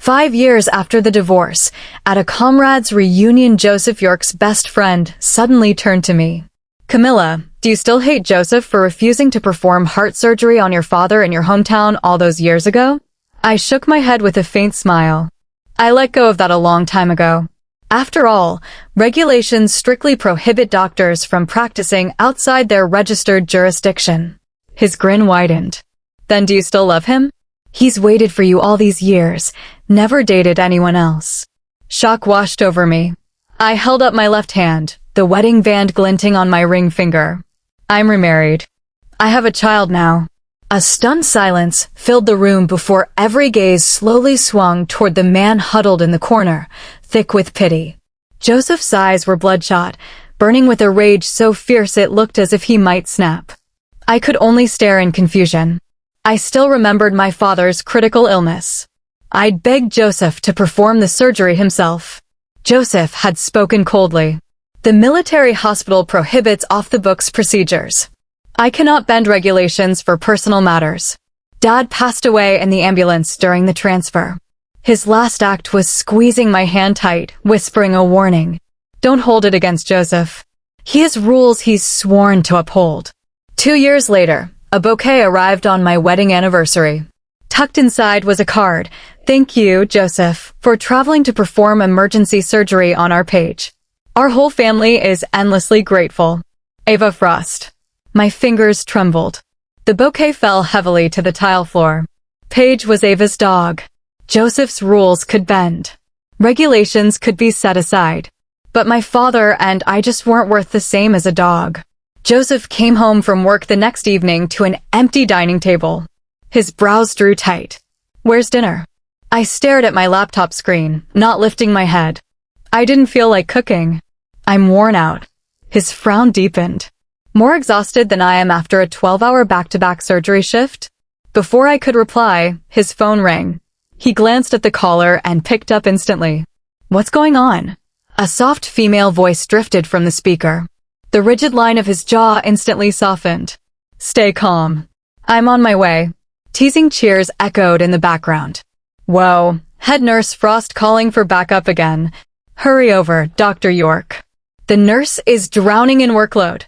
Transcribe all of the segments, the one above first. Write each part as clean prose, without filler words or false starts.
5 years after the divorce, at a comrades reunion, Joseph, York's best friend, suddenly turned to me. Camilla, do you still hate Joseph for refusing to perform heart surgery on your father in your hometown all those years ago? I shook my head with a faint smile. I let go of that a long time ago. After all, regulations strictly prohibit doctors from practicing outside their registered jurisdiction. His grin widened. Then do you still love him? He's waited for you all these years, never dated anyone else. Shock washed over me. I held up my left hand, the wedding band glinting on my ring finger. I'm remarried. I have a child now. A stunned silence filled the room before every gaze slowly swung toward the man huddled in the corner, thick with pity. Joseph's eyes were bloodshot, burning with a rage so fierce it looked as if he might snap. I could only stare in confusion. I still remembered my father's critical illness. I'd begged Joseph to perform the surgery himself. Joseph had spoken coldly. The military hospital prohibits off-the-books procedures. I cannot bend regulations for personal matters. Dad passed away in the ambulance during the transfer. His last act was squeezing my hand tight, whispering a warning. Don't hold it against Joseph. He has rules he's sworn to uphold. 2 years later, a bouquet arrived on my wedding anniversary. Tucked inside was a card. Thank you, Joseph, for traveling to perform emergency surgery on our page. Our whole family is endlessly grateful. Ava Frost. My fingers trembled. The bouquet fell heavily to the tile floor. Paige was Ava's dog. Joseph's rules could bend. Regulations could be set aside. But my father and I just weren't worth the same as a dog. Joseph came home from work the next evening to an empty dining table. His brows drew tight. Where's dinner? I stared at my laptop screen, not lifting my head. I didn't feel like cooking. I'm worn out. His frown deepened. More exhausted than I am after a 12-hour back-to-back surgery shift? Before I could reply, his phone rang. He glanced at the caller and picked up instantly. What's going on? A soft female voice drifted from the speaker. The rigid line of his jaw instantly softened. Stay calm. I'm on my way. Teasing cheers echoed in the background. Whoa, head nurse Frost calling for backup again. Hurry over, Dr. York. The nurse is drowning in workload.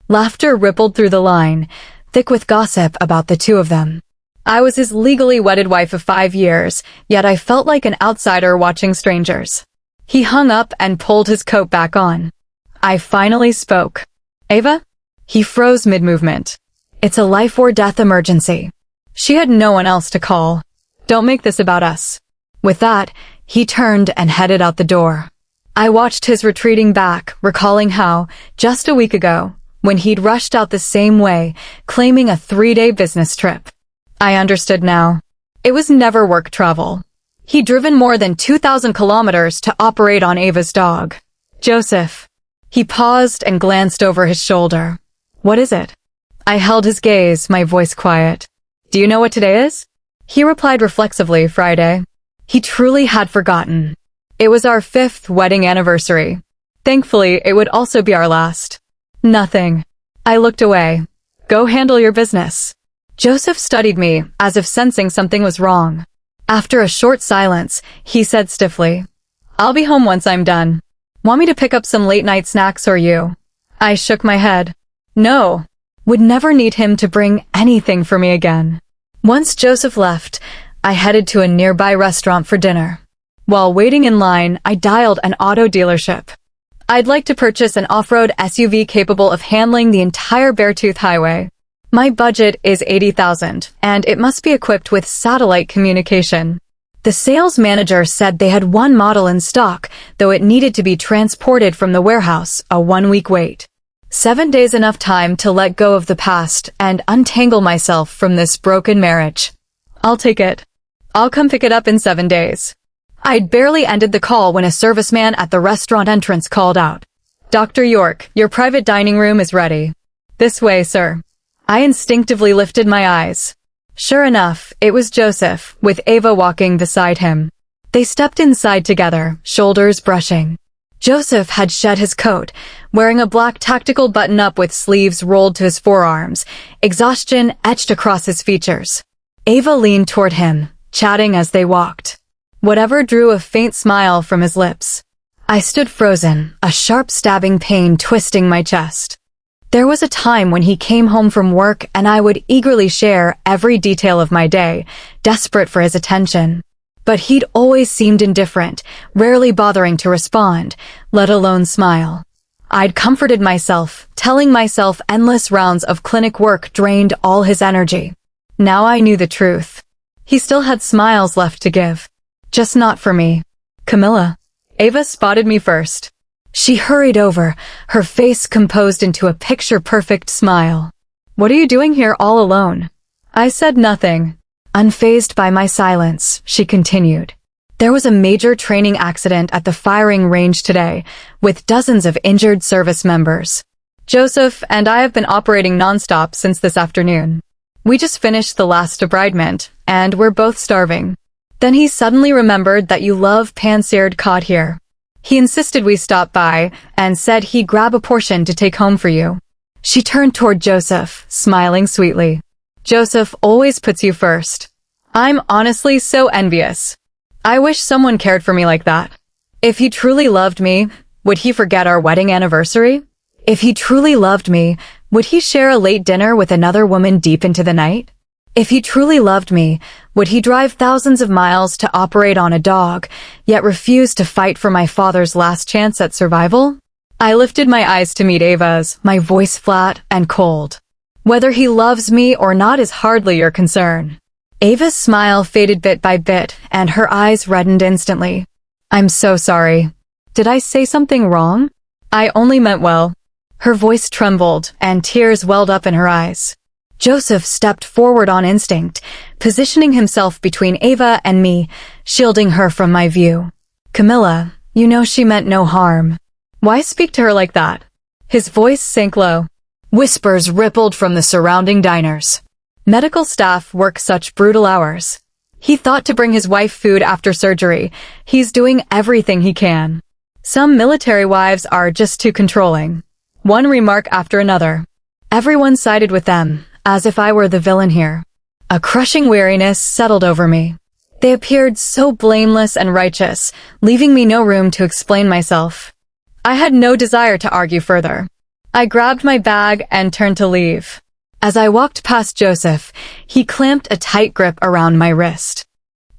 Laughter rippled through the line, thick with gossip about the two of them. I was his legally wedded wife of 5 years, yet I felt like an outsider watching strangers. He hung up and pulled his coat back on. I finally spoke. Ava? He froze mid-movement. It's a life or death emergency. She had no one else to call. Don't make this about us. With that, he turned and headed out the door. I watched his retreating back, recalling how, just a week ago, when he'd rushed out the same way, claiming a 3-day business trip. I understood now. It was never work travel. He'd driven more than 2,000 kilometers to operate on Ava's dog. Joseph. He paused and glanced over his shoulder. What is it? I held his gaze, my voice quiet. Do you know what today is? He replied reflexively, Friday. He truly had forgotten. It was our 5th wedding anniversary. Thankfully, it would also be our last. Nothing. I looked away. Go handle your business. Joseph studied me, as if sensing something was wrong. After a short silence, he said stiffly, I'll be home once I'm done. Want me to pick up some late-night snacks or you? I shook my head. No. Would never need him to bring anything for me again. Once Joseph left, I headed to a nearby restaurant for dinner. While waiting in line, I dialed an auto dealership. I'd like to purchase an off-road SUV capable of handling the entire Beartooth Highway. My budget is $80,000, and it must be equipped with satellite communication. The sales manager said they had one model in stock, though it needed to be transported from the warehouse, a 1-week wait. 7 days enough time to let go of the past and untangle myself from this broken marriage. I'll take it. I'll come pick it up in 7 days. I'd barely ended the call when a serviceman at the restaurant entrance called out. Dr. York, your private dining room is ready. This way, sir. I instinctively lifted my eyes. Sure enough, it was Joseph, with Ava walking beside him. They stepped inside together, shoulders brushing. Joseph had shed his coat, wearing a black tactical button-up with sleeves rolled to his forearms, exhaustion etched across his features. Ava leaned toward him, chatting as they walked. whatever drew a faint smile from his lips. I stood frozen, a sharp stabbing pain twisting my chest. There was a time when he came home from work and I would eagerly share every detail of my day, desperate for his attention. But he'd always seemed indifferent, rarely bothering to respond, let alone smile. I'd comforted myself, telling myself endless rounds of clinic work drained all his energy. Now I knew the truth. He still had smiles left to give. Just not for me. Camilla. Ava spotted me first. She hurried over, her face composed into a picture-perfect smile. What are you doing here all alone? I said nothing. Unfazed by my silence, she continued. There was a major training accident at the firing range today, with dozens of injured service members. Joseph and I have been operating nonstop since this afternoon. We just finished the last debridement, and we're both starving. Then he suddenly remembered that you love pan-seared cod here. He insisted we stop by, and said he'd grab a portion to take home for you. She turned toward Joseph, smiling sweetly. Joseph always puts you first. I'm honestly so envious. I wish someone cared for me like that. If he truly loved me, would he forget our wedding anniversary? If he truly loved me, would he share a late dinner with another woman deep into the night? If he truly loved me, would he drive thousands of miles to operate on a dog, yet refuse to fight for my father's last chance at survival? I lifted my eyes to meet Ava's, my voice flat and cold. Whether he loves me or not is hardly your concern. Ava's smile faded bit by bit, and her eyes reddened instantly. I'm so sorry. Did I say something wrong? I only meant well. Her voice trembled, and tears welled up in her eyes. Joseph stepped forward on instinct, positioning himself between Ava and me, shielding her from my view. Camilla, you know she meant no harm. Why speak to her like that? His voice sank low. Whispers rippled from the surrounding diners. Medical staff work such brutal hours. He thought to bring his wife food after surgery. He's doing everything he can. Some military wives are just too controlling. One remark after another. Everyone sided with them, as if I were the villain here. A crushing weariness settled over me. They appeared so blameless and righteous, leaving me no room to explain myself. I had no desire to argue further. I grabbed my bag and turned to leave. As I walked past Joseph, he clamped a tight grip around my wrist.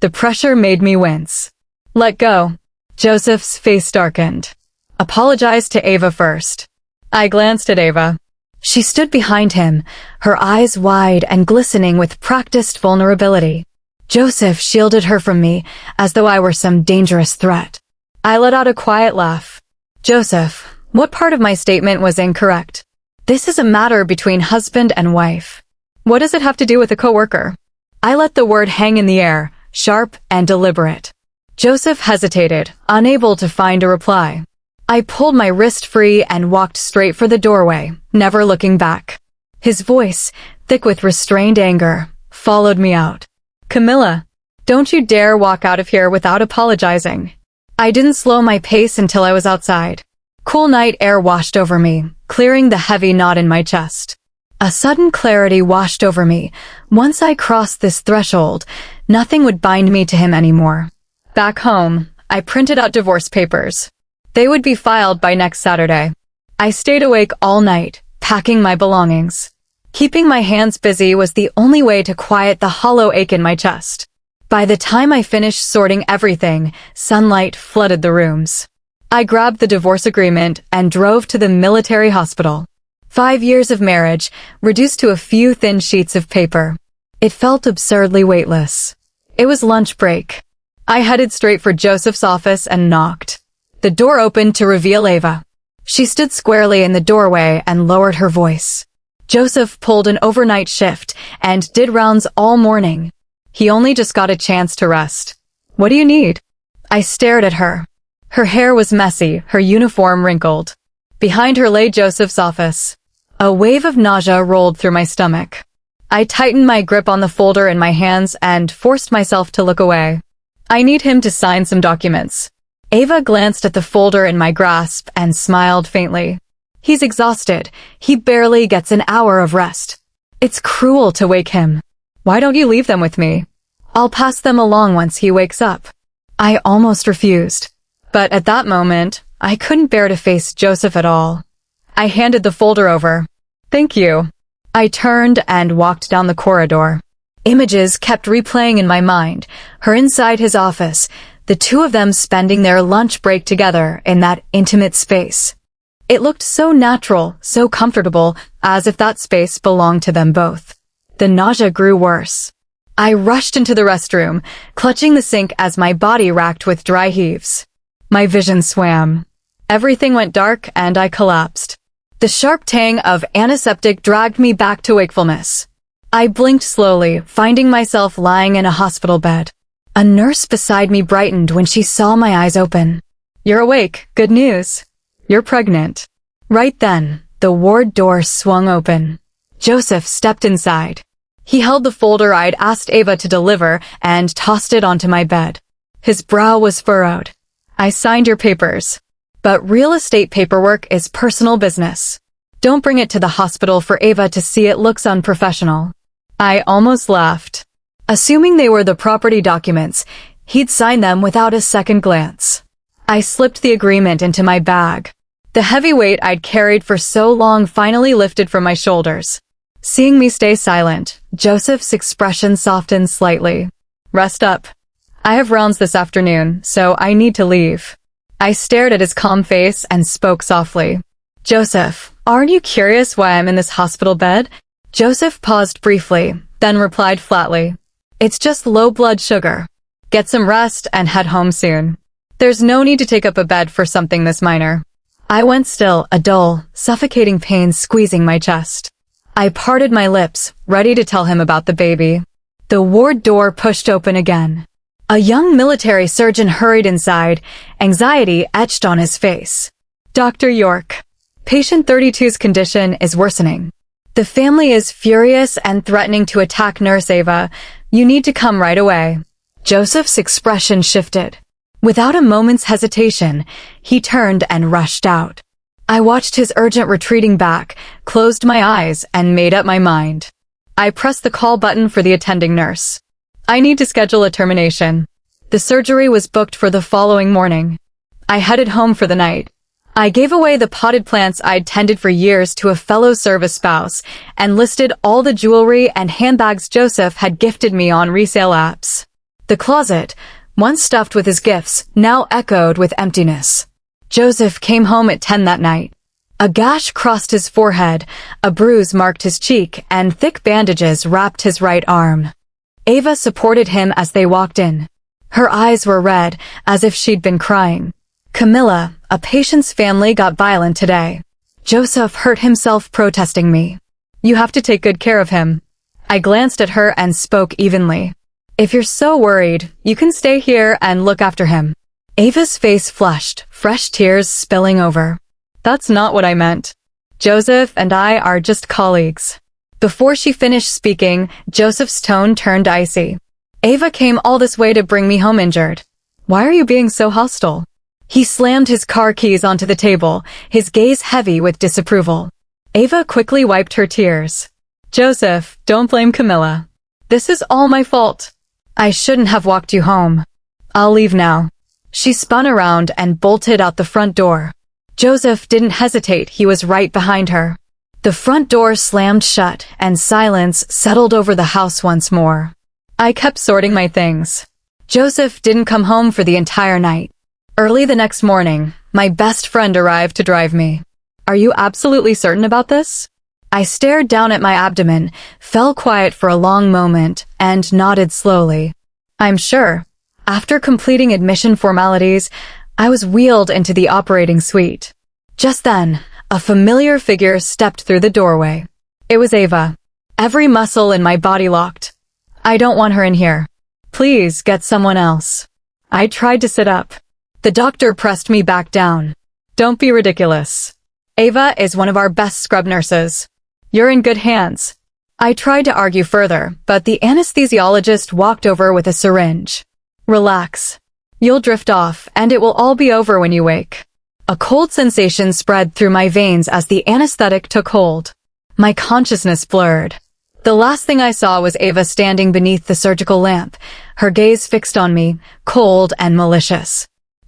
The pressure made me wince. Let go. Joseph's face darkened. Apologize to Ava first. I glanced at Ava. She stood behind him, her eyes wide and glistening with practiced vulnerability. Joseph shielded her from me, as though I were some dangerous threat. I let out a quiet laugh. Joseph, what part of my statement was incorrect? This is a matter between husband and wife. What does it have to do with a coworker? I let the word hang in the air, sharp and deliberate. Joseph hesitated, unable to find a reply. I pulled my wrist free and walked straight for the doorway, never looking back. His voice, thick with restrained anger, followed me out. Camilla, don't you dare walk out of here without apologizing. I didn't slow my pace until I was outside. Cool night air washed over me, clearing the heavy knot in my chest. A sudden clarity washed over me. Once I crossed this threshold, nothing would bind me to him anymore. Back home, I printed out divorce papers. They would be filed by next Saturday. I stayed awake all night, packing my belongings. Keeping my hands busy was the only way to quiet the hollow ache in my chest. By the time I finished sorting everything, sunlight flooded the rooms. I grabbed the divorce agreement and drove to the military hospital. 5 years of marriage, reduced to a few thin sheets of paper. It felt absurdly weightless. It was lunch break. I headed straight for Joseph's office and knocked. The door opened to reveal Ava. She stood squarely in the doorway and lowered her voice. Joseph pulled an overnight shift and did rounds all morning. He only just got a chance to rest. What do you need? I stared at her. Her hair was messy, her uniform wrinkled. Behind her lay Joseph's office. A wave of nausea rolled through my stomach. I tightened my grip on the folder in my hands and forced myself to look away. I need him to sign some documents. Ava glanced at the folder in my grasp and smiled faintly. He's exhausted. He barely gets an hour of rest. It's cruel to wake him. Why don't you leave them with me? I'll pass them along once he wakes up. I almost refused. But at that moment, I couldn't bear to face Joseph at all. I handed the folder over. Thank you. I turned and walked down the corridor. Images kept replaying in my mind, her inside his office, the two of them spending their lunch break together in that intimate space. It looked so natural, so comfortable, as if that space belonged to them both. The nausea grew worse. I rushed into the restroom, clutching the sink as my body racked with dry heaves. My vision swam. Everything went dark and I collapsed. The sharp tang of antiseptic dragged me back to wakefulness. I blinked slowly, finding myself lying in a hospital bed. A nurse beside me brightened when she saw my eyes open. You're awake. Good news. You're pregnant. Right then, the ward door swung open. Joseph stepped inside. He held the folder I'd asked Ava to deliver and tossed it onto my bed. His brow was furrowed. I signed your papers. But real estate paperwork is personal business. Don't bring it to the hospital for Ava to see. It looks unprofessional. I almost laughed. Assuming they were the property documents, he'd sign them without a second glance. I slipped the agreement into my bag. The heavy weight I'd carried for so long finally lifted from my shoulders. Seeing me stay silent, Joseph's expression softened slightly. Rest up. I have rounds this afternoon, so I need to leave. I stared at his calm face and spoke softly. Joseph, aren't you curious why I'm in this hospital bed? Joseph paused briefly, then replied flatly. It's just low blood sugar. Get some rest and head home soon. There's no need to take up a bed for something this minor. I went still, a dull, suffocating pain squeezing my chest. I parted my lips, ready to tell him about the baby. The ward door pushed open again. A young military surgeon hurried inside, anxiety etched on his face. Dr. York, patient 32's condition is worsening. The family is furious and threatening to attack Nurse Ava. You need to come right away. Joseph's expression shifted. Without a moment's hesitation, he turned and rushed out. I watched his urgent retreating back, closed my eyes, and made up my mind. I pressed the call button for the attending nurse. I need to schedule a termination. The surgery was booked for the following morning. I headed home for the night. I gave away the potted plants I'd tended for years to a fellow service spouse and listed all the jewelry and handbags Joseph had gifted me on resale apps. The closet, once stuffed with his gifts, now echoed with emptiness. Joseph came home at 10 that night. A gash crossed his forehead, a bruise marked his cheek, and thick bandages wrapped his right arm. Ava supported him as they walked in. Her eyes were red, as if she'd been crying. Camilla, a patient's family, got violent today. Joseph hurt himself protesting me. You have to take good care of him. I glanced at her and spoke evenly. If you're so worried, you can stay here and look after him. Ava's face flushed, fresh tears spilling over. That's not what I meant. Joseph and I are just colleagues. Before she finished speaking, Joseph's tone turned icy. Ava came all this way to bring me home injured. Why are you being so hostile? He slammed his car keys onto the table, his gaze heavy with disapproval. Ava quickly wiped her tears. Joseph, don't blame Camilla. This is all my fault. I shouldn't have walked you home. I'll leave now. She spun around and bolted out the front door. Joseph didn't hesitate, he was right behind her. The front door slammed shut and silence settled over the house once more. I kept sorting my things. Joseph didn't come home for the entire night. Early the next morning, my best friend arrived to drive me. Are you absolutely certain about this? I stared down at my abdomen, fell quiet for a long moment, and nodded slowly. I'm sure. After completing admission formalities, I was wheeled into the operating suite. Just then, a familiar figure stepped through the doorway. It was Ava. Every muscle in my body locked. I don't want her in here. Please get someone else. I tried to sit up. The doctor pressed me back down. Don't be ridiculous. Ava is one of our best scrub nurses. You're in good hands. I tried to argue further, but the anesthesiologist walked over with a syringe. Relax. You'll drift off, and it will all be over when you wake. A cold sensation spread through my veins as the anesthetic took hold. My consciousness blurred. The last thing I saw was Ava standing beneath the surgical lamp, her gaze fixed on me, cold and malicious.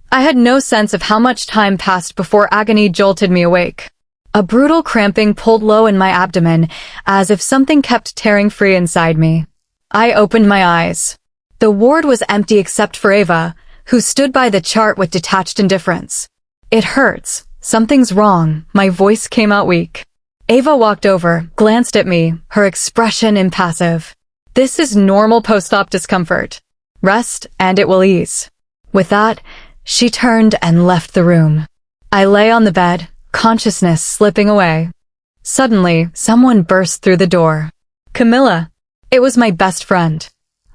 I had no sense of how much time passed before agony jolted me awake. A brutal cramping pulled low in my abdomen, as if something kept tearing free inside me. I opened my eyes. The ward was empty except for Ava, who stood by the chart with detached indifference. "It hurts. Something's wrong." My voice came out weak. Ava walked over, glanced at me, her expression impassive. "This is normal post-op discomfort. Rest, and it will ease." With that, she turned and left the room. I lay on the bed, consciousness slipping away. Suddenly, someone burst through the door. Camilla. It was my best friend.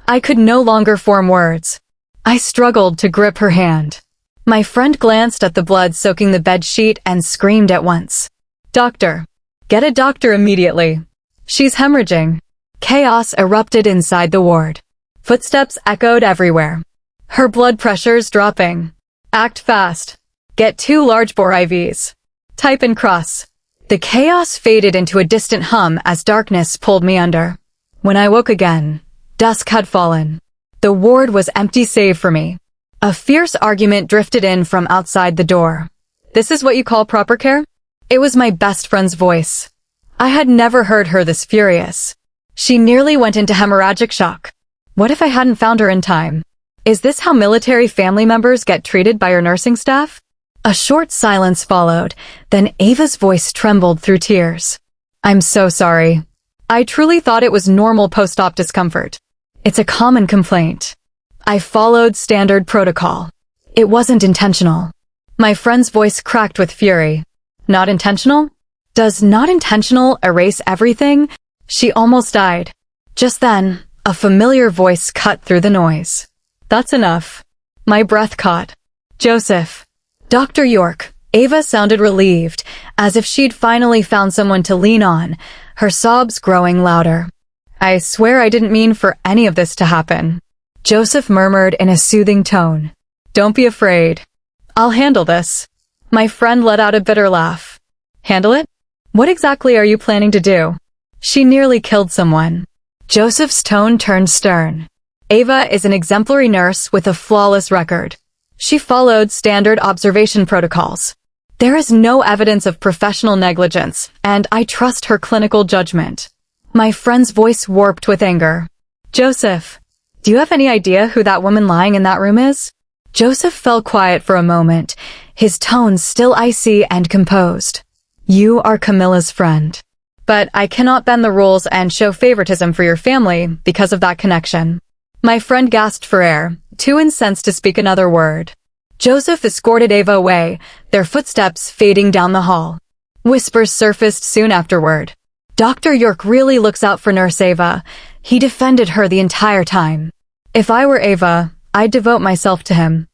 I could no longer form words. I struggled to grip her hand. My friend glanced at the blood soaking the bedsheet and screamed at once. "Doctor! Get a doctor immediately. She's hemorrhaging." Chaos erupted inside the ward. Footsteps echoed everywhere. Her blood pressure's dropping. "Act fast. Get 2 large-bore IVs. Type and cross." The chaos faded into a distant hum as darkness pulled me under. When I woke again, dusk had fallen. The ward was empty save for me. A fierce argument drifted in from outside the door. "This is what you call proper care?" It was my best friend's voice. I had never heard her this furious. She nearly went into hemorrhagic shock. What if I hadn't found her in time? Is this how military family members get treated by your nursing staff? A short silence followed, then Ava's voice trembled through tears. "I'm so sorry. I truly thought it was normal post-op discomfort. It's a common complaint." I followed standard protocol. It wasn't intentional. My friend's voice cracked with fury. "Not intentional? Does not intentional erase everything?" She almost died. Just then, a familiar voice cut through the noise. "That's enough." My breath caught. "Joseph." "Dr. York." Ava sounded relieved, as if she'd finally found someone to lean on, her sobs growing louder. "I swear I didn't mean for any of this to happen." Joseph murmured in a soothing tone. "Don't be afraid. I'll handle this." My friend let out a bitter laugh. "Handle it? What exactly are you planning to do?" "She nearly killed someone." Joseph's tone turned stern. "Ava is an exemplary nurse with a flawless record. She followed standard observation protocols. There is no evidence of professional negligence, and I trust her clinical judgment." My friend's voice warped with anger. "Joseph, do you have any idea who that woman lying in that room is?" Joseph fell quiet for a moment, his tone still icy and composed. "You are Camilla's friend. But I cannot bend the rules and show favoritism for your family because of that connection." My friend gasped for air, too incensed to speak another word. Joseph escorted Ava away, their footsteps fading down the hall. Whispers surfaced soon afterward. "Dr. York really looks out for Nurse Ava. He defended her the entire time. If I were Ava, I'd devote myself to him.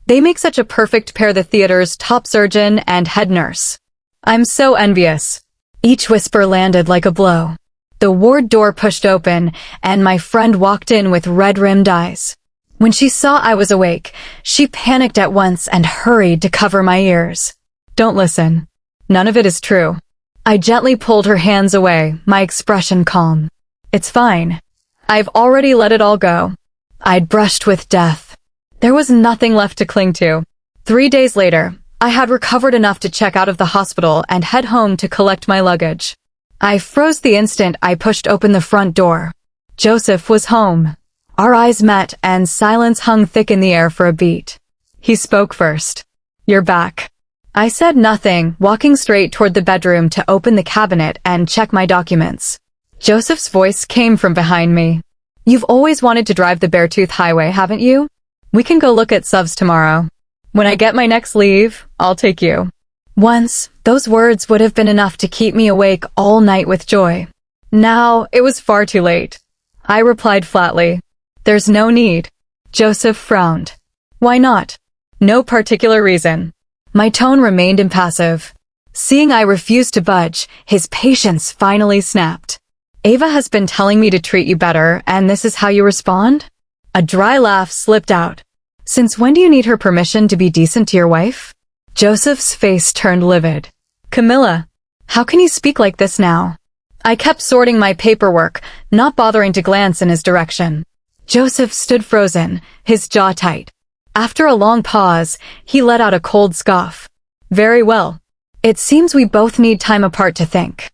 They make such a perfect pair, the theater's top surgeon and head nurse. I'm so envious." Each whisper landed like a blow. The ward door pushed open, and my friend walked in with red-rimmed eyes. When she saw I was awake, she panicked at once and hurried to cover my ears. "Don't listen. None of it is true." I gently pulled her hands away, my expression calm. "It's fine. I've already let it all go." I'd brushed with death. There was nothing left to cling to. 3 days later, I had recovered enough to check out of the hospital and head home to collect my luggage. I froze the instant I pushed open the front door. Joseph was home. Our eyes met and silence hung thick in the air for a beat. He spoke first. "You're back." I said nothing, walking straight toward the bedroom to open the cabinet and check my documents. Joseph's voice came from behind me. "You've always wanted to drive the Beartooth Highway, haven't you? We can go look at subs tomorrow. When I get my next leave, I'll take you." Once, those words would have been enough to keep me awake all night with joy. Now, it was far too late. I replied flatly, "There's no need." Joseph frowned. "Why not?" "No particular reason." My tone remained impassive. Seeing I refused to budge, his patience finally snapped. "Ava has been telling me to treat you better, and this is how you respond?" A dry laugh slipped out. "Since when do you need her permission to be decent to your wife?" Joseph's face turned livid. "Camilla, how can you speak like this now?" I kept sorting my paperwork, not bothering to glance in his direction. Joseph stood frozen, his jaw tight. After a long pause, he let out a cold scoff. Very well. It seems we both need time apart to think.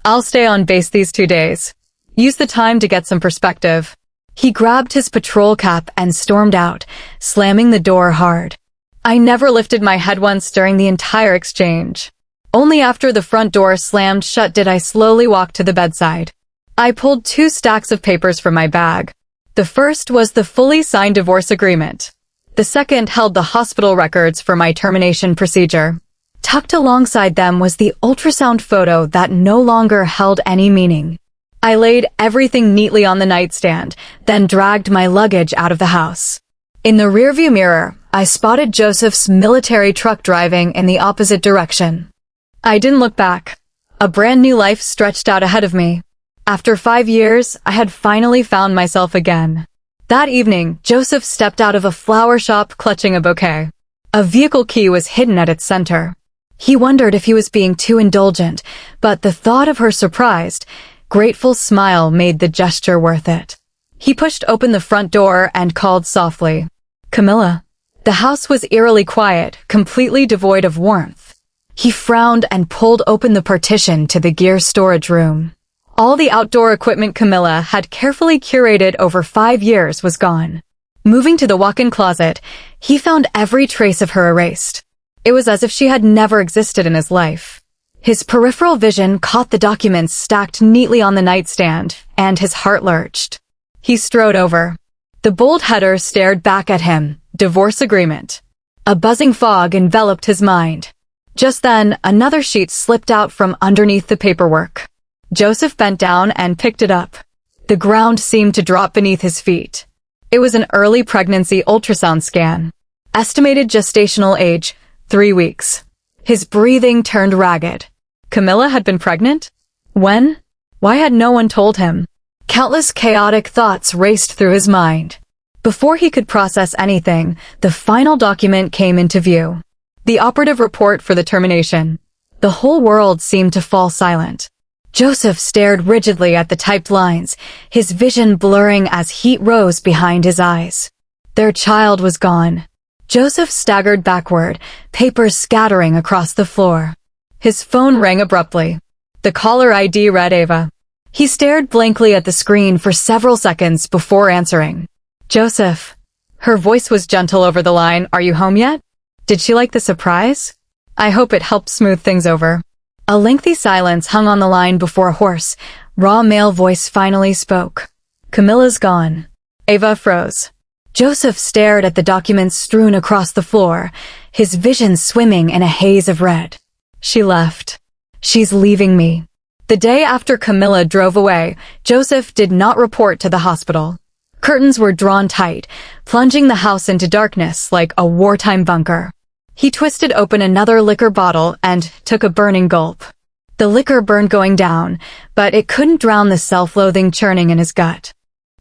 I'll stay on base these 2 days. Use the time to get some perspective. He grabbed his patrol cap and stormed out, slamming the door hard. I never lifted my head once during the entire exchange. Only after the front door slammed shut did I slowly walk to the bedside. I pulled 2 stacks of papers from my bag. The first was the fully signed divorce agreement. The second held the hospital records for my termination procedure. Tucked alongside them was the ultrasound photo that no longer held any meaning. I laid everything neatly on the nightstand, then dragged my luggage out of the house. In the rearview mirror, I spotted Joseph's military truck driving in the opposite direction. I didn't look back. A brand new life stretched out ahead of me. After 5 years, I had finally found myself again. That evening, Joseph stepped out of a flower shop clutching a bouquet. A vehicle key was hidden at its center. He wondered if he was being too indulgent, but the thought of her surprised, grateful smile made the gesture worth it. He pushed open the front door and called softly, "Camilla." The house was eerily quiet, completely devoid of warmth. He frowned and pulled open the partition to the gear storage room. All the outdoor equipment Camilla had carefully curated over 5 years was gone. Moving to the walk-in closet, he found every trace of her erased. It was as if she had never existed in his life. His peripheral vision caught the documents stacked neatly on the nightstand, and his heart lurched. He strode over. The bold header stared back at him, divorce agreement. A buzzing fog enveloped his mind. Just then, another sheet slipped out from underneath the paperwork. Joseph bent down and picked it up. The ground seemed to drop beneath his feet. It was an early pregnancy ultrasound scan. Estimated gestational age, 3 weeks. His breathing turned ragged. Camilla had been pregnant? When? Why had no one told him? Countless chaotic thoughts raced through his mind. Before he could process anything, the final document came into view. The operative report for the termination. The whole world seemed to fall silent. Joseph stared rigidly at the typed lines, his vision blurring as heat rose behind his eyes. Their child was gone. Joseph staggered backward, papers scattering across the floor. His phone rang abruptly. The caller ID read Ava. He stared blankly at the screen for several seconds before answering. Joseph. Her voice was gentle over the line. Are you home yet? Did she like the surprise? I hope it helped smooth things over. A lengthy silence hung on the line before a hoarse, raw male voice finally spoke. Camilla's gone. Ava froze. Joseph stared at the documents strewn across the floor, his vision swimming in a haze of red. She left. She's leaving me. The day after Camilla drove away, Joseph did not report to the hospital. Curtains were drawn tight, plunging the house into darkness like a wartime bunker. He twisted open another liquor bottle and took a burning gulp. The liquor burned going down, but it couldn't drown the self-loathing churning in his gut.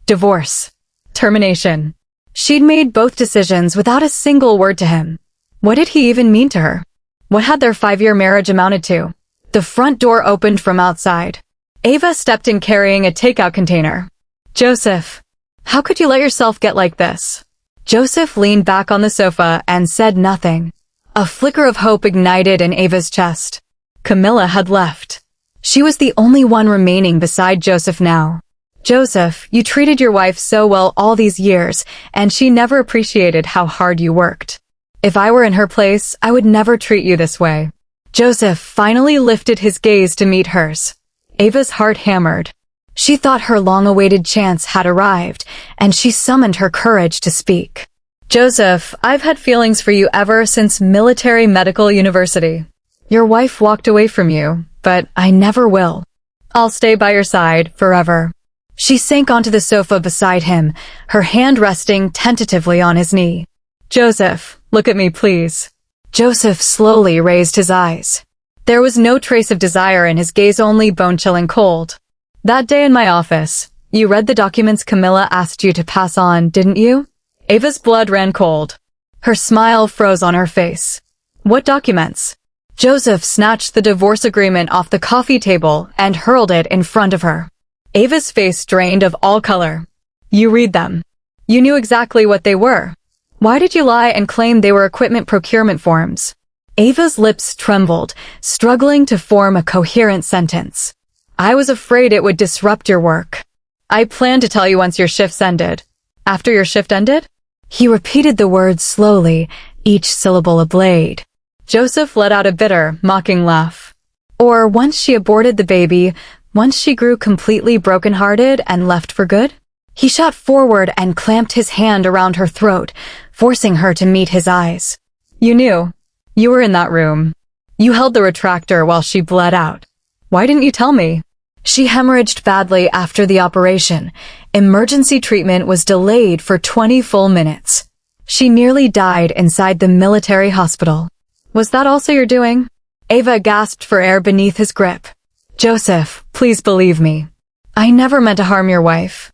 Divorce. Termination. She'd made both decisions without a single word to him. What did he even mean to her? What had their 5-year marriage amounted to? The front door opened from outside. Ava stepped in carrying a takeout container. Joseph, how could you let yourself get like this? Joseph leaned back on the sofa and said nothing. A flicker of hope ignited in Ava's chest. Camilla had left. She was the only one remaining beside Joseph now. Joseph, you treated your wife so well all these years, and she never appreciated how hard you worked. If I were in her place, I would never treat you this way. Joseph finally lifted his gaze to meet hers. Ava's heart hammered. She thought her long-awaited chance had arrived, and she summoned her courage to speak. Joseph, I've had feelings for you ever since military medical university. Your wife walked away from you, but I never will. I'll stay by your side forever. She sank onto the sofa beside him, her hand resting tentatively on his knee. Joseph, look at me, please. Joseph slowly raised his eyes. There was no trace of desire in his gaze, only bone-chilling cold. That day in my office, you read the documents Camilla asked you to pass on, didn't you? Ava's blood ran cold. Her smile froze on her face. What documents? Joseph snatched the divorce agreement off the coffee table and hurled it in front of her. Ava's face drained of all color. You read them. You knew exactly what they were. Why did you lie and claim they were equipment procurement forms? Ava's lips trembled, struggling to form a coherent sentence. I was afraid it would disrupt your work. I planned to tell you once your shifts ended. After your shift ended? He repeated the words slowly, each syllable a blade. Joseph let out a bitter, mocking laugh. Or once she aborted the baby, once she grew completely broken-hearted and left for good? He shot forward and clamped his hand around her throat, forcing her to meet his eyes. You knew. You were in that room. You held the retractor while she bled out. Why didn't you tell me? She hemorrhaged badly after the operation. Emergency treatment was delayed for 20 full minutes. She nearly died inside the military hospital. Was that also your doing? Ava gasped for air beneath his grip. Joseph, please believe me. I never meant to harm your wife.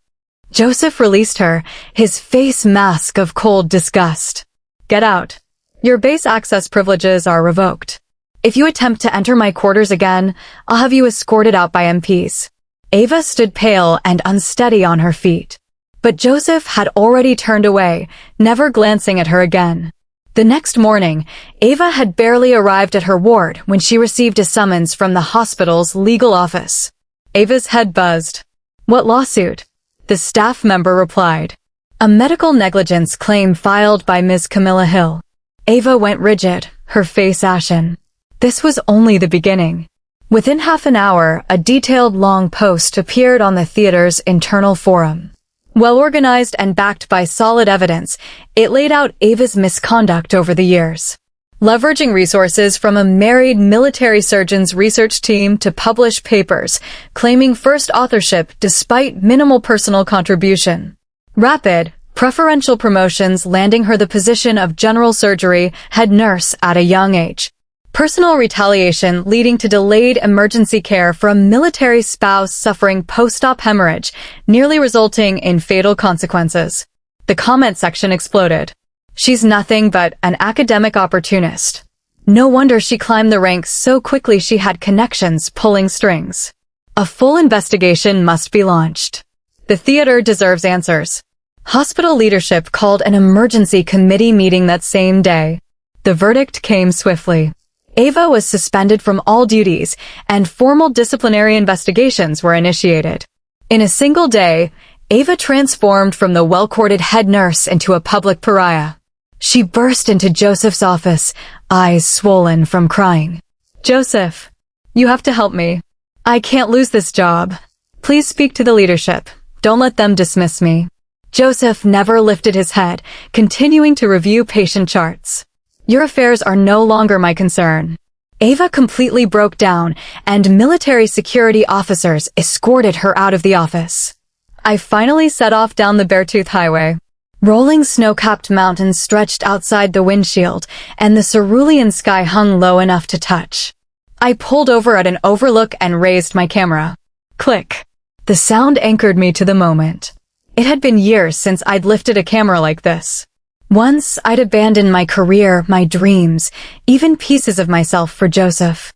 Joseph released her, his face mask of cold disgust. Get out. Your base access privileges are revoked. If you attempt to enter my quarters again, I'll have you escorted out by MPs. Ava stood pale and unsteady on her feet. But Joseph had already turned away, never glancing at her again. The next morning, Ava had barely arrived at her ward when she received a summons from the hospital's legal office. Ava's head buzzed. What lawsuit? The staff member replied. A medical negligence claim filed by Ms. Camilla Hill. Ava went rigid, her face ashen. This was only the beginning. Within half an hour, a detailed long post appeared on the theater's internal forum. Well-organized and backed by solid evidence, it laid out Ava's misconduct over the years. Leveraging resources from a married military surgeon's research team to publish papers, claiming first authorship despite minimal personal contribution. Rapid, preferential promotions landing her the position of general surgery head nurse at a young age. Personal retaliation leading to delayed emergency care for a military spouse suffering post-op hemorrhage, nearly resulting in fatal consequences. The comment section exploded. She's nothing but an academic opportunist. No wonder she climbed the ranks so quickly. She had connections pulling strings. A full investigation must be launched. The theater deserves answers. Hospital leadership called an emergency committee meeting that same day. The verdict came swiftly. Ava was suspended from all duties, and formal disciplinary investigations were initiated. In a single day, Ava transformed from the well-courted head nurse into a public pariah. She burst into Joseph's office, eyes swollen from crying. Joseph, you have to help me. I can't lose this job. Please speak to the leadership. Don't let them dismiss me. Joseph never lifted his head, continuing to review patient charts. Your affairs are no longer my concern. Ava completely broke down, and military security officers escorted her out of the office. I finally set off down the Beartooth Highway. Rolling snow-capped mountains stretched outside the windshield, and the cerulean sky hung low enough to touch. I pulled over at an overlook and raised my camera. Click. The sound anchored me to the moment. It had been years since I'd lifted a camera like this. Once, I'd abandoned my career, my dreams, even pieces of myself for Joseph.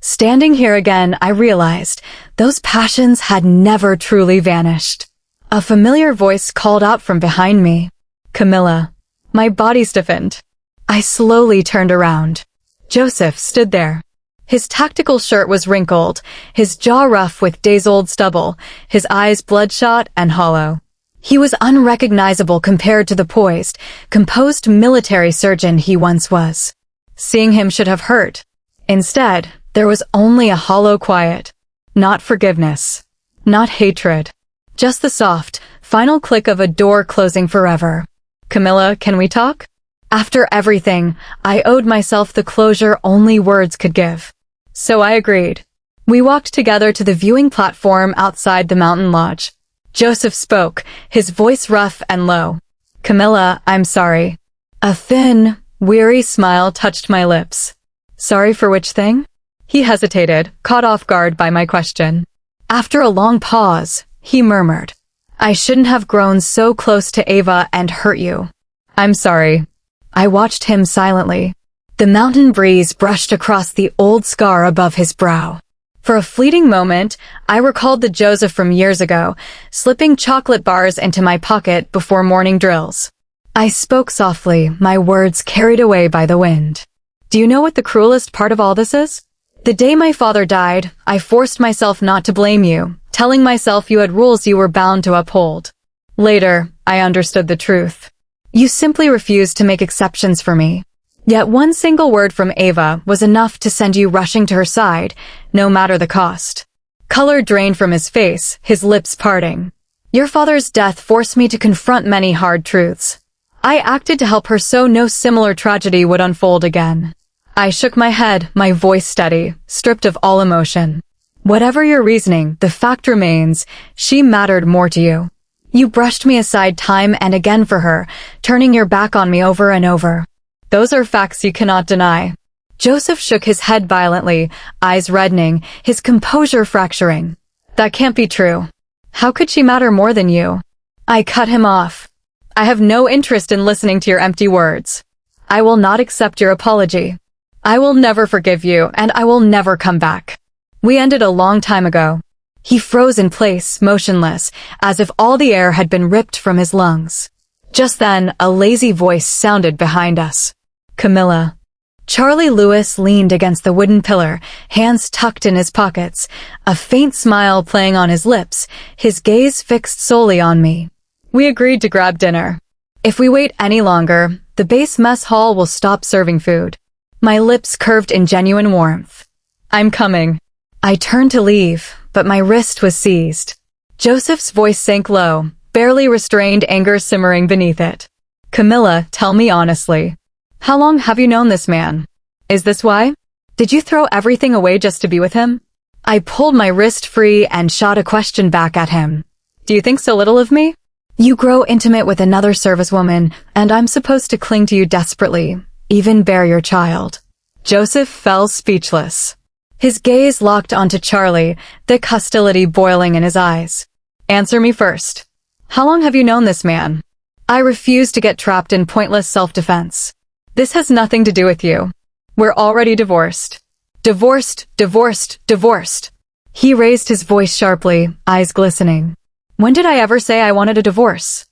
Standing here again, I realized those passions had never truly vanished. A familiar voice called out from behind me. Camilla. My body stiffened. I slowly turned around. Joseph stood there. His tactical shirt was wrinkled, his jaw rough with days-old stubble, his eyes bloodshot and hollow. He was unrecognizable compared to the poised, composed military surgeon he once was. Seeing him should have hurt. Instead, there was only a hollow quiet. Not forgiveness. Not hatred. Just the soft, final click of a door closing forever. Camilla, can we talk? After everything, I owed myself the closure only words could give. So I agreed. We walked together to the viewing platform outside the mountain lodge. Joseph spoke, his voice rough and low. Camilla, I'm sorry. A thin, weary smile touched my lips. Sorry for which thing? He hesitated, caught off guard by my question. After a long pause, he murmured, I shouldn't have grown so close to Ava and hurt you. I'm sorry. I watched him silently. The mountain breeze brushed across the old scar above his brow. For a fleeting moment, I recalled the Joseph from years ago, slipping chocolate bars into my pocket before morning drills. I spoke softly, my words carried away by the wind. Do you know what the cruelest part of all this is? The day my father died, I forced myself not to blame you, telling myself you had rules you were bound to uphold. Later, I understood the truth. You simply refused to make exceptions for me. Yet one single word from Ava was enough to send you rushing to her side, no matter the cost. Color drained from his face, his lips parting. Your father's death forced me to confront many hard truths. I acted to help her so no similar tragedy would unfold again. I shook my head, my voice steady, stripped of all emotion. Whatever your reasoning, the fact remains, she mattered more to you. You brushed me aside time and again for her, turning your back on me over and over. Those are facts you cannot deny. Joseph shook his head violently, eyes reddening, his composure fracturing. That can't be true. How could she matter more than you? I cut him off. I have no interest in listening to your empty words. I will not accept your apology. I will never forgive you, and I will never come back. We ended a long time ago. He froze in place, motionless, as if all the air had been ripped from his lungs. Just then, a lazy voice sounded behind us. Camilla. Charlie Lewis leaned against the wooden pillar, hands tucked in his pockets, a faint smile playing on his lips, his gaze fixed solely on me. We agreed to grab dinner. If we wait any longer, the base mess hall will stop serving food. My lips curved in genuine warmth. I'm coming. I turned to leave, but my wrist was seized. Joseph's voice sank low, barely restrained anger simmering beneath it. Camilla, tell me honestly. How long have you known this man? Is this why? Did you throw everything away just to be with him? I pulled my wrist free and shot a question back at him. Do you think so little of me? You grow intimate with another servicewoman, and I'm supposed to cling to you desperately, even bear your child. Joseph fell speechless. His gaze locked onto Charlie, thick hostility boiling in his eyes. Answer me first. How long have you known this man? I refuse to get trapped in pointless self-defense. This has nothing to do with you. We're already divorced. Divorced, divorced, divorced. He raised his voice sharply, eyes glistening. When did I ever say I wanted a divorce?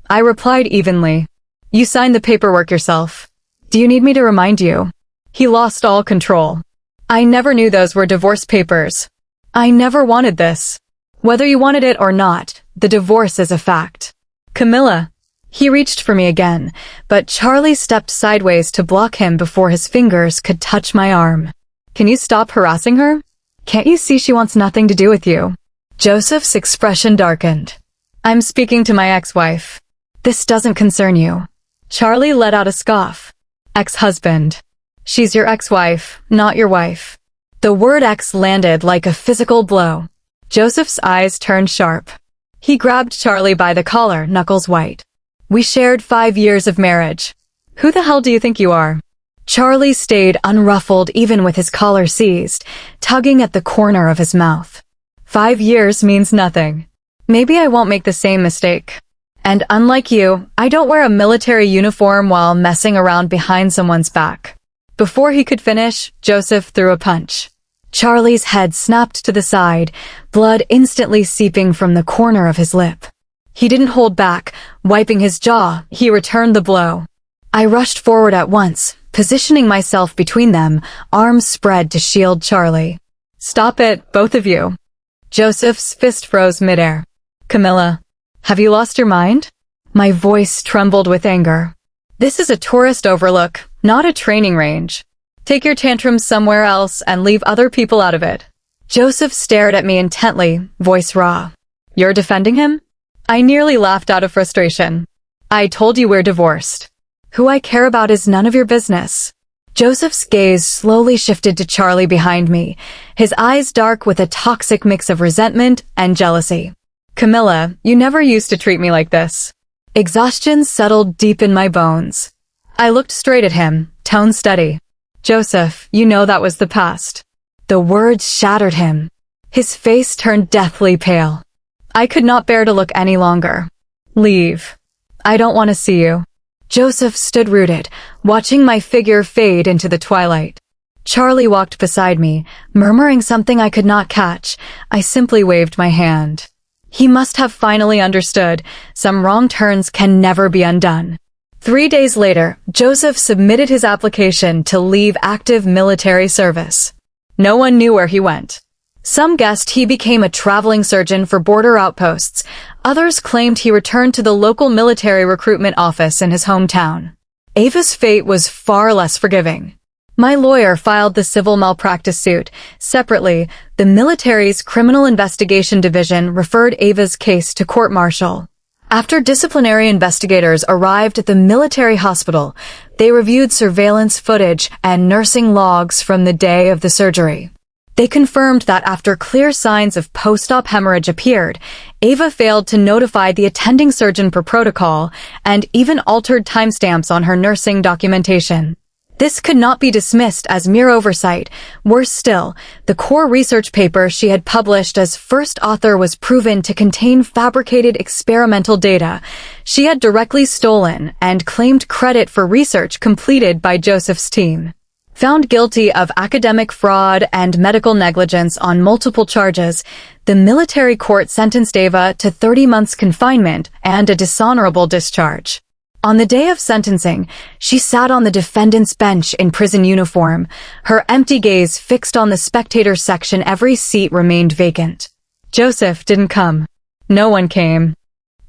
I replied evenly. You signed the paperwork yourself. Do you need me to remind you? He lost all control. I never knew those were divorce papers. I never wanted this. Whether you wanted it or not, the divorce is a fact. Camilla. He reached for me again, but Charlie stepped sideways to block him before his fingers could touch my arm. Can you stop harassing her? Can't you see she wants nothing to do with you? Joseph's expression darkened. I'm speaking to my ex-wife. This doesn't concern you. Charlie let out a scoff. Ex-husband. She's your ex-wife, not your wife. The word ex landed like a physical blow. Joseph's eyes turned sharp. He grabbed Charlie by the collar, knuckles white. We shared 5 years of marriage. Who the hell do you think you are? Charlie stayed unruffled even with his collar seized, tugging at the corner of his mouth. 5 years means nothing. Maybe I won't make the same mistake. And unlike you, I don't wear a military uniform while messing around behind someone's back. Before he could finish, Joseph threw a punch. Charlie's head snapped to the side, blood instantly seeping from the corner of his lip. He didn't hold back. Wiping his jaw, he returned the blow. I rushed forward at once, positioning myself between them, arms spread to shield Charlie. Stop it, both of you. Joseph's fist froze midair. Camilla, have you lost your mind? My voice trembled with anger. This is a tourist overlook, not a training range. Take your tantrums somewhere else and leave other people out of it. Joseph stared at me intently, voice raw. You're defending him? I nearly laughed out of frustration. I told you we're divorced. Who I care about is none of your business. Joseph's gaze slowly shifted to Charlie behind me, his eyes dark with a toxic mix of resentment and jealousy. Camilla, you never used to treat me like this. Exhaustion settled deep in my bones. I looked straight at him, tone steady. Joseph, you know that was the past. The words shattered him. His face turned deathly pale. I could not bear to look any longer. Leave. I don't want to see you. Joseph stood rooted, watching my figure fade into the twilight. Charlie walked beside me, murmuring something I could not catch. I simply waved my hand. He must have finally understood. Some wrong turns can never be undone. 3 days later, Joseph submitted his application to leave active military service. No one knew where he went. Some guessed he became a traveling surgeon for border outposts. Others claimed he returned to the local military recruitment office in his hometown. Ava's fate was far less forgiving. My lawyer filed the civil malpractice suit. Separately, the military's Criminal Investigation Division referred Ava's case to court-martial. After disciplinary investigators arrived at the military hospital, they reviewed surveillance footage and nursing logs from the day of the surgery. They confirmed that after clear signs of post-op hemorrhage appeared, Ava failed to notify the attending surgeon per protocol and even altered timestamps on her nursing documentation. This could not be dismissed as mere oversight. Worse still, the core research paper she had published as first author was proven to contain fabricated experimental data she had directly stolen and claimed credit for research completed by Joseph's team. Found guilty of academic fraud and medical negligence on multiple charges, the military court sentenced Ava to 30 months confinement and a dishonorable discharge. On the day of sentencing, she sat on the defendant's bench in prison uniform, her empty gaze fixed on the spectator section. Every seat remained vacant. Joseph didn't come. No one came.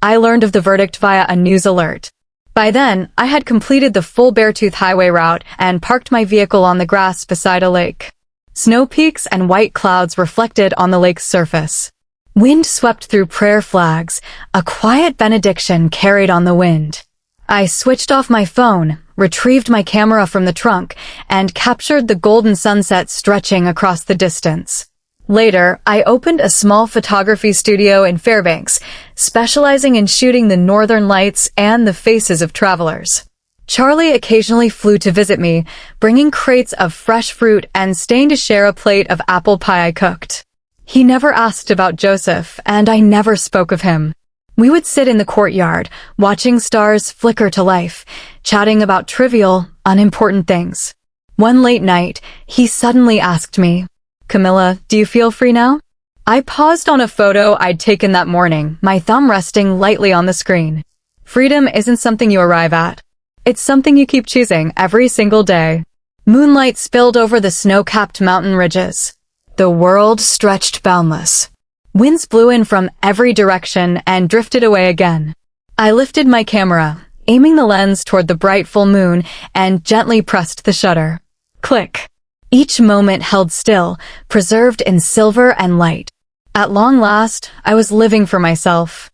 I learned of the verdict via a news alert. By then, I had completed the full Beartooth Highway route and parked my vehicle on the grass beside a lake. Snow peaks and white clouds reflected on the lake's surface. Wind swept through prayer flags, a quiet benediction carried on the wind. I switched off my phone, retrieved my camera from the trunk, and captured the golden sunset stretching across the distance. Later, I opened a small photography studio in Fairbanks, specializing in shooting the northern lights and the faces of travelers. Charlie occasionally flew to visit me, bringing crates of fresh fruit and staying to share a plate of apple pie I cooked. He never asked about Joseph, and I never spoke of him. We would sit in the courtyard, watching stars flicker to life, chatting about trivial, unimportant things. One late night, he suddenly asked me, "Camilla, do you feel free now?" I paused on a photo I'd taken that morning, my thumb resting lightly on the screen. Freedom isn't something you arrive at. It's something you keep choosing every single day. Moonlight spilled over the snow-capped mountain ridges. The world stretched boundless. Winds blew in from every direction and drifted away again. I lifted my camera, aiming the lens toward the bright full moon, and gently pressed the shutter. Click. Each moment held still, preserved in silver and light. At long last, I was living for myself.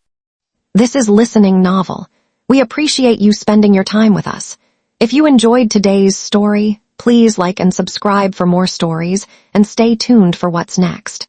This is Listening Novel. We appreciate you spending your time with us. If you enjoyed today's story, please like and subscribe for more stories, and stay tuned for what's next.